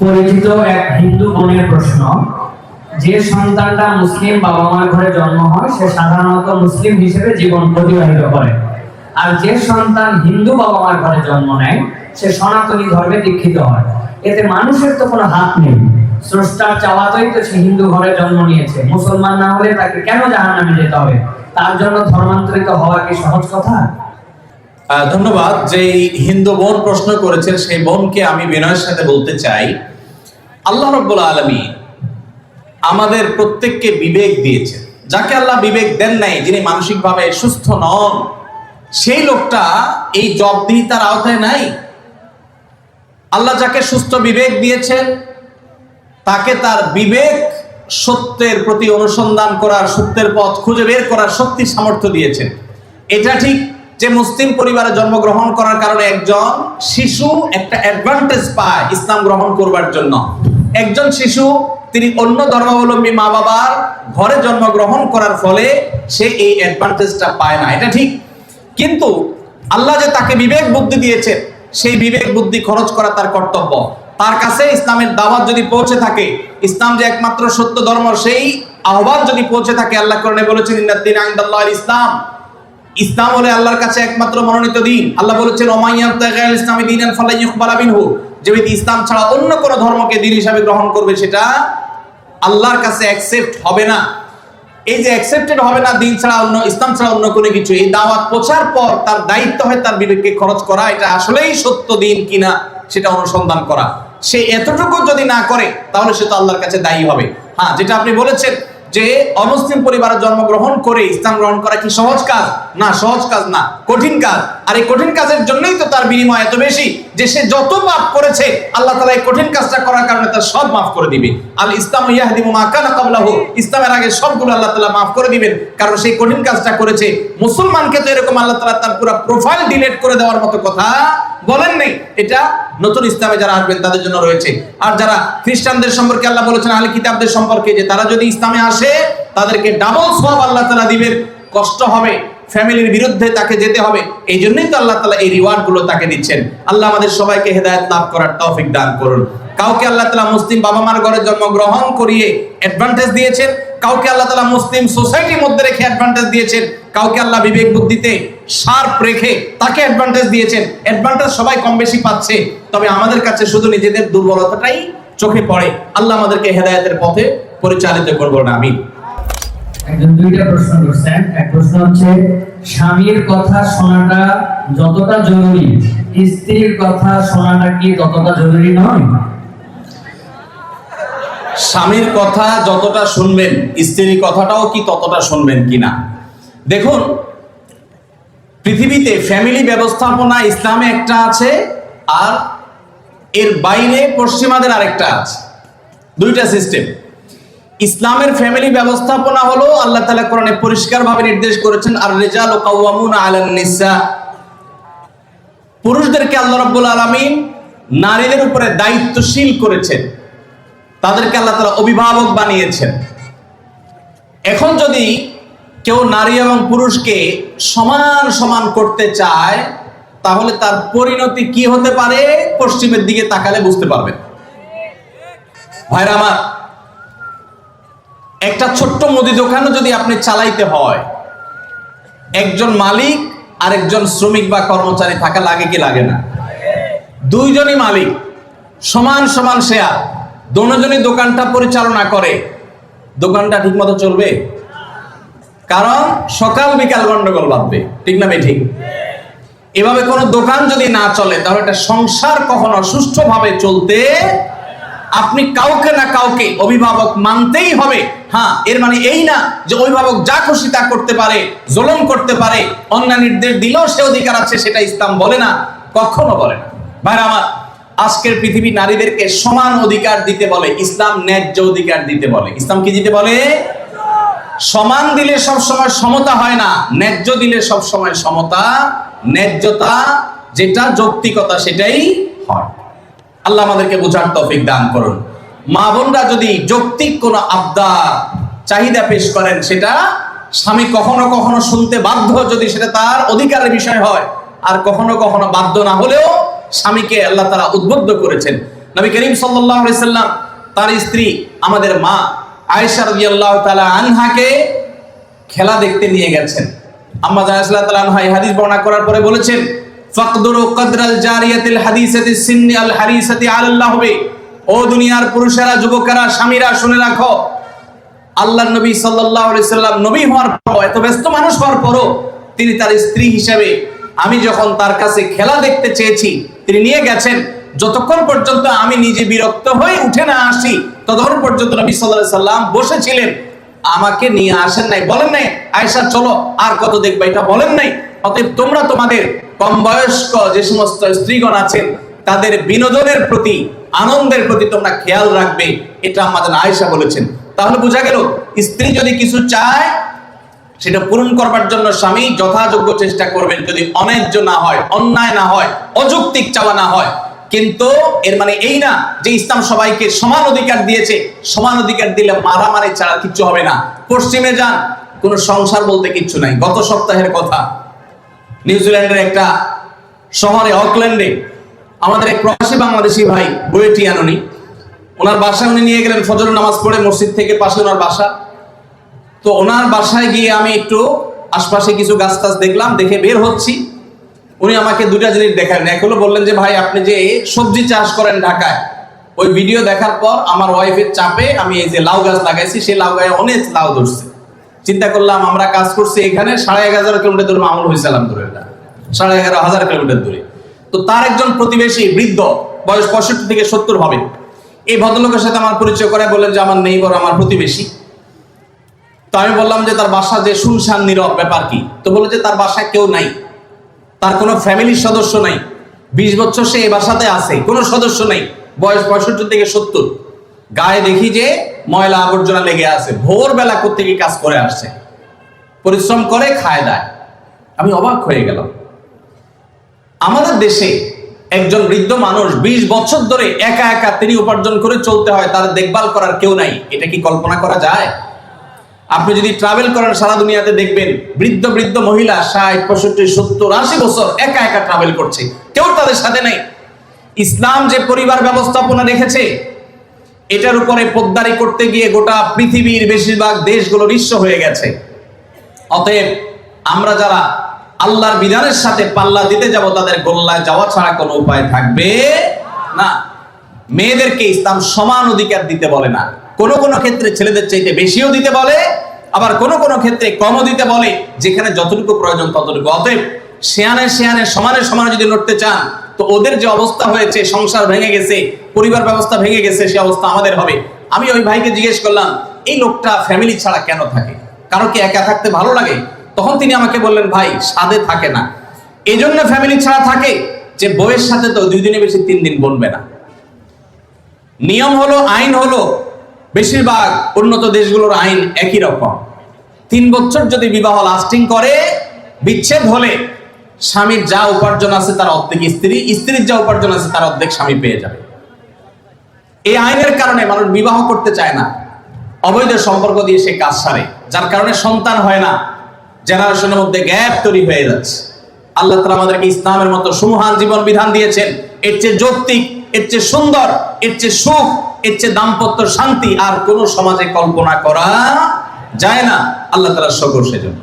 পরিচিত এক হিন্দু বোনের প্রশ্ন, যে সন্তানটা মুসলিম বাবা মার ঘরে জন্ম হয় সে সাধারণত মুসলিম হিসেবে জীবন অতিবাহিত করে, আর যে সন্তান হিন্দু বাবা মার ঘরে জন্ম নেয় সে সনাতনী ধর্মে দীক্ষিত হয়। এতে মানুষের তো কোনো হাত নেই, স্রষ্টার চাওয়াতেই তো সে হিন্দু ঘরে জন্ম নিয়েছে। মুসলমান না হলে তাকে কেন জাহান্নামে যেতে হবে? তার জন্য ধর্মান্তরিত হওয়া কি সহজ কথা? ধন্যবাদ। যে হিন্দু বোন প্রশ্ন করেছেন সেই বোনকে আমি বিনয়ের সাথে বলতে চাই, আল্লাহ রাব্বুল আলামিন আমাদের প্রত্যেককে বিবেক দিয়েছেন। যাকে আল্লাহ বিবেক দেন নাই, যিনি মানসিকভাবে সুস্থ নন, সেই লোকটা এই জবাবদিহিতার আওতায় নাই। আল্লাহ যাকে সুস্থ বিবেক দিয়েছেন তাকে তার বিবেক সত্যের প্রতি অনুসন্ধান করার, সত্যের পথ খুঁজে বের করার শক্তি সামর্থ্য দিয়েছেন। এটা ঠিক যে মুসলিম পরিবারে জন্মগ্রহণ করার কারণে একজন শিশু একটা অ্যাডভান্টেজ পায় ইসলাম গ্রহণ করবার জন্য। একজন শিশু তিনি অন্য ধর্মাবলম্বী মা বাবার ঘরে জন্মগ্রহণ করার ফলে সে এই অ্যাডভান্টেজটা পায় না, এটা ঠিক। কিন্তু আল্লাহ যে তাকে বিবেক বুদ্ধি দিয়েছেন, সেই বিবেক বুদ্ধি খরচ করা তার কর্তব্য। তার কাছে ইসলামের দাওয়াত যদি পৌঁছে থাকে, ইসলাম যে একমাত্র সত্য ধর্ম, সেই আহ্বান যদি পৌঁছে থাকে, আল্লাহ কোরআনে বলেছেন ইন্নাদ-দীনা ইনদাল্লাহিল ইসলাম, ইসলাম হলো আল্লাহর কাছে একমাত্র মনোনীত দিন। আল্লাহ বলেছেন ওমান ইয়াবতাগি গায়রাল ইসলামি দীনান ফালান ইউকবালা মিনহু, যে ব্যক্তি ইসলাম ছাড়া অন্য কোন ধর্মকে দ্বীন হিসাবে গ্রহণ করবে সেটা আল্লাহর কাছে অ্যাকসেপ্ট হবে না। এই যে অ্যাকসেপ্টেড হবে না দিন ছাড়া, অন্য ইসলাম ছাড়া অন্য কোনো কিছু, এই দাওয়াত পৌঁছার পর তার দায়িত্ব হয় তার বিবেককে খরচ করা, এটা আসলেই সত্য দিন কিনা সেটা অনুসন্ধান করা। সে এতটুকু যদি না করে তাহলে সে তো আল্লাহর কাছে দায়ী হবে। হ্যাঁ, যেটা আপনি বলেছেন যে অমুসলিম পরিবারে জন্মগ্রহণ করে ইসলাম গ্রহণ করা কি সহজ কাজ? না, সহজ কাজ না, কঠিন কাজ। আর এই কঠিন কাজের জন্যই তো তার বিনিময় এত বেশি, যে সে যত পাপ করেছে আল্লাহ তাআলা এই কঠিন কাজটা করার কারণে তার সব মাফ করে দিবে। আল ইসলামু ইয়াহদিমু মা কানা ক্বাবলাহু, ইসলামের আগে সবগুলো আল্লাহ তাআলা মাফ করে দিবেন, কারণ সেই কঠিন কাজটা করেছে। মুসলমানকে তো এরকম আল্লাহ তাআলা তার পুরো প্রোফাইল ডিলিট করে দেওয়ার মতো কথা বলেন নাই। এটা নতুন ইসলামে যারা আসবেন তাদের জন্য রয়েছে। আর যারা খ্রিস্টানদের সম্পর্কে আল্লাহ বলেছেন আহলে কিতাবদের সম্পর্কে, যে তারা যদি ইসলামে আসে তাদেরকে ডাবল সওয়াব আল্লাহ তাআলা দিবেন, কষ্ট হবে, ফ্যামিলির বিরুদ্ধে তাকে যেতে হবে। এই জন্যই তো আল্লাহ তাআলা এই রিওয়ার্ড গুলো তাকে দিচ্ছেন। আল্লাহ আমাদের সবাইকে হেদায়েত লাভ করার তৌফিক দান করুন। কাউকে আল্লাহ তাআলা মুসলিম বাবা মার ঘরে জন্মগ্রহণ করিয়ে অ্যাডভান্টেজ দিয়েছেন, কাউকে আল্লাহ তাআলা মুসলিম সোসাইটির মধ্যে রেখে অ্যাডভান্টেজ দিয়েছেন, কাউকে আল্লাহ বিবেক বুদ্ধিতে শার্প রেখে তাকে অ্যাডভান্টেজ দিয়েছেন। অ্যাডভান্টেজ সবাই কম বেশি পাচ্ছে, তবে আমাদের কাছে শুধু নিজেদের দুর্বলতাটাই চোখে পড়ে। আল্লাহ আমাদেরকে হেদায়েতের পথে পরিচালিত করবেন, আমিন। একজন দুইটা প্রশ্ন করছেন। এক প্রশ্ন হচ্ছে, স্বামীর কথা শোনাটা যতটা জরুরি স্ত্রীর কথা শোনাটা কি ততটা জরুরি নয়? স্বামীর কথা যতটা শুনবেন স্ত্রীর কথাটাও কি ততটা শুনবেন কিনা? দেখুন, পৃথিবীতে ফ্যামিলি ব্যবস্থাপনা ইসলামে একটা আছে, আর এর বাইরে পশ্চিমাদের আরেকটা আছে। দুইটা সিস্টেম। ইসলামের ফ্যামিলি ব্যবস্থাপনা হলো আল্লাহ তাআলা কোরআনে পরিষ্কারভাবে নির্দেশ করেছেন আর রিজালু কাওয়ামুনা আলান নিসা, পুরুষদেরকে আল্লাহ রাব্বুল আলামিন নারীদের উপরে দায়িত্বশীল করেছেন, তাদেরকে আল্লাহ তাআলা অভিভাবক বানিয়েছেন। এখন যদি কেউ নারী এবং পুরুষকে সমান সমান করতে চায় তাহলে তার পরিণতি কি হতে পারে পশ্চিমের দিকে তাকালে বুঝতে পারবেন। ভাইরা আমার, একটা ছোট্ট মুদি দোকানও যদি আপনি চালাইতে হয়, একজন মালিক আর একজন শ্রমিক বা কর্মচারী থাকা লাগে কি লাগে না? দুইজনই মালিক, সমান সমান শেয়ার, দুজনই দোকানটা পরিচালনা করে, দোকানটা ঠিক মতো চলবে? কারণ সকাল বিকাল গন্ডগোল বাঁধবে, ঠিক না ঠিক? এভাবে কোনো দোকান যদি না চলে তাহলে একটা সংসার কখনো সুষ্ঠুভাবে চলতে আপনি কাউকে না কাউকে অভিভাবক মানতেই হবে। হ্যাঁ, এর মানে এই না যে অভিভাবক যা খুশি তা করতে পারে, জুলুম করতে পারে, অন্যায় নির্দেশ দিলেও সে অধিকার আছে, সেটা ইসলাম বলে না, কখনো বলে না। ভাইরা আমার, আজকের পৃথিবী নারীদেরকে সমান অধিকার দিতে বলে, ইসলাম ন্যায্য অধিকার দিতে বলে। ইসলাম কি দিতে বলে? সমান দিলে সব সময় সমতা হয় না, ন্যায্য দিলে সব সময় সমতা, ন্যায্যতা যেটা যৌক্তিকতা সেটাই হয়। আল্লাহ আমাদেরকে বোঝার তৌফিক দান করুন। মা বোনরা যদি যৌক্তিক কোনো আবদার চাহিদা পেশ করেন, সেটা স্বামী কখনো কখনো শুনতে বাধ্য যদি সেটা তার অধিকারের বিষয় হয়, আর কখনো কখনো বাধ্য না হলেও স্বামীকে আল্লাহ তাআলা উদ্বুদ্ধ করেছেন। নবী করিম সাল্লাল্লাহু আলাইহি সাল্লাম তার স্ত্রী আমাদের মা আয়েশা রাদিয়াল্লাহু তাআলা আনহাকে খেলা দেখতে নিয়ে গেছেন। আম্মা জানা রাদিয়াল্লাহু তাআলা আনহা এই হাদিস বর্ণনা করার পরে বলেছেন, ফাকদুরু কদরাল জারিয়াতিল হাদিসাতিস সিন্নি আল হারিসাতি আলাল্লাহ বে। ও দুনিয়ার পুরুষেরা, যুবকেরা, স্বামীরা শুনে রাখো, আল্লাহর নবী সাল্লাল্লাহু আলাইহি সাল্লাম নবী হওয়ার পর, এত ব্যস্ত মানুষ হওয়ার পরও তিনি তার স্ত্রী হিসেবে আমি যখন তার কাছে খেলা দেখতে চেয়েছি তিনি নিয়ে গেছেন। যতক্ষণ পর্যন্ত আমি নিজে বিরক্ত হয়ে উঠে না আসি ততক্ষণ পর্যন্ত নবী সাল্লাল্লাহু আলাইহি সাল্লাম বসেছিলেন, আমাকে নিয়ে আসেন নাই, বলেন নাই আয়েশা চলো আর কত দেখবা, এটা বলেন নাই। অতএব তোমরা তোমাদের কম বয়স্ক যে সমস্ত স্ত্রীগণ আছেন তাদের বিনোদনের প্রতি, আনন্দের প্রতি তোমরা খেয়াল রাখবে, এটা আমাদের আয়েশা বলেছেন। তাহলে বোঝা গেল স্ত্রী যদি কিছু চায় সেটা পূরণ করবার জন্য স্বামী যথাযোগ্য চেষ্টা করবেন, যদি অন্যায্য না হয়, অন্যায় না হয়, অযৌক্তিক চাওয়া না হয়। কিন্তু এর মানে এই না যে ইসলাম সবাইকে সমান অধিকার দিয়েছে, সমান অধিকার দিলে মারামারি ছাড়া কিচ্ছু হবে না। পশ্চিমে যান, কোনো সংসার বলতে কিচ্ছু নাই। গত সপ্তাহের কথা, নিউজিল্যান্ডের একটা শহরে অকল্যান্ডে আমাদের এক প্রবাসী বাংলাদেশি ভাই বুয়েটিয়ান, ওনার বাসায় উনি নিয়ে গেলেন ফজরের নামাজ পড়ে, মসজিদ থেকে পাশে ওনার বাসা। তো ওনার বাসায় গিয়ে আমি একটু আশপাশে কিছু গাছ টাছ দেখলাম, দেখে বের হচ্ছি। উনি আমাকে দুটা জিনিস দেখালেন। এক হলো বললেন যে ভাই আপনি যে সবজি চাষ করেন ঢাকায়, ওই ভিডিও দেখার পর আমার ওয়াইফের চাপে আমি এই যে লাউ গাছ লাগাইছি, সেই লাউ গায়ে অনেক লাউ ধরছে। চিন্তা করলাম আমরা কাজ করছি এখানে 11,500 কিলোমিটার দূরে, মামুল হয়েছিলাম দূরে, 11,500 কিলোমিটার দূরে। তো তার একজন প্রতিবেশী বৃদ্ধ, বয়স 65 থেকে 70 হবে, এই ভদ্রলোকের সাথে আমার পরিচয় করে বললেন যে আমার নেইবার, আমার প্রতিবেশী। তো আমি বললাম যে তার বাসা যে শুনশান নীরব, ব্যাপার কি? তো বললো যে তার বাসায় কেউ নাই, তার কোনো ফ্যামিলির সদস্য নাই, 20 বছর সে এই বাসাতে আছে, কোনো সদস্য নাই, বয়স 65 থেকে 70। গায়ে দেখি যে ময়লা আবর্জনা লেগে আছে, ভোরবেলা কোত্থেকে কাজ করে আসছে, পরিশ্রম করে খায় দায়। আমি অবাক হয়ে গেলাম। আমাদের দেশে একজন বৃদ্ধ মানুষ 20 বছর ধরে একা একা তিনি উপার্জন করে চলতে হয়, তার দেখভাল করার কেউ নাই। এটা কি কল্পনা করা যায়? আপনি যদি ট্রাভেল করেন সারা দুনিয়াতে দেখবেন বৃদ্ধ বৃদ্ধ মহিলা 60, 65, 70, 80 বছর একা একা ট্রাভেল করছে, কেউ তাদের সাথে নাই। ইসলাম যে পরিবার ব্যবস্থাপনা রেখেছে এটার উপরে পোদ্দারি করতে গিয়ে গোটা পৃথিবীর বেশিরভাগ দেশগুলো নিঃস্ব হয়ে গেছে। অতএব আমরা যারা আল্লাহর বিধানের সাথে পাল্লা দিতে যাব তাদের গোল্লায় যাওয়া ছাড়া কোনো উপায় থাকবে না। মেয়েদেরকে ইসলাম সমান অধিকার দিতে বলে না, কোনো কোনো ক্ষেত্রে ছেলেদের চাইতে বেশিও দিতে বলে, আবার কোনো কোনো ক্ষেত্রে কমও দিতে বলে, যেখানে যতটুকু প্রয়োজন ততটুকু। অতএব সেয়ানে সেয়ানে সমানে সমানে যদি লড়তে চান তো ওদের যে অবস্থা হয়েছে, সংসার ভেঙে গেছে, পরিবার ব্যবস্থা ভেঙে গেছে, সে অবস্থা আমাদের হবে। আমি ওই ভাইকে জিজ্ঞেস করলাম এই লোকটা ফ্যামিলি ছাড়া কেন থাকে, কারো কি একা থাকতে ভালো লাগে? তখন তিনি আমাকে বললেন ভাই সাধে থাকে না, এই জন্য ফ্যামিলি ছাড়া থাকে যে বউয়ের সাথে তো 2 দিনে বেশি 3 দিন বনবে না। নিয়ম হলো, আইন হলো, বেশিরভাগ উন্নত দেশগুলোর আইন একই রকম। 3 বছর যদি বিবাহ লাস্টিং করে, বিচ্ছেদ হলে স্বামীর যা উপার্জন আছে তার অর্ধেক স্ত্রী, স্ত্রীর যা উপার্জন আছে তার অর্ধেক স্বামী পেয়ে যাবে। এই আইনের কারণে মানুষ বিবাহ করতে চায় না, অবৈধ সম্পর্ক দিয়ে সে কাজ সারে, যার কারণে সন্তান হয় না, জেনারেশনের মধ্যে গ্যাপ তৈরি হয়ে যাচ্ছে। আল্লাহ তাআলা আমাদেরকে ইসলামের মতো সুমহান জীবন বিধান দিয়েছেন, এর চেয়ে যৌক্তিক, এর চেয়ে সুন্দর, এর চেয়ে সুখ, এর চেয়ে দাম্পত্য শান্তি আর কোন সমাজে কল্পনা করা যায় না। আল্লাহ তাআলা সকল সেজন্য।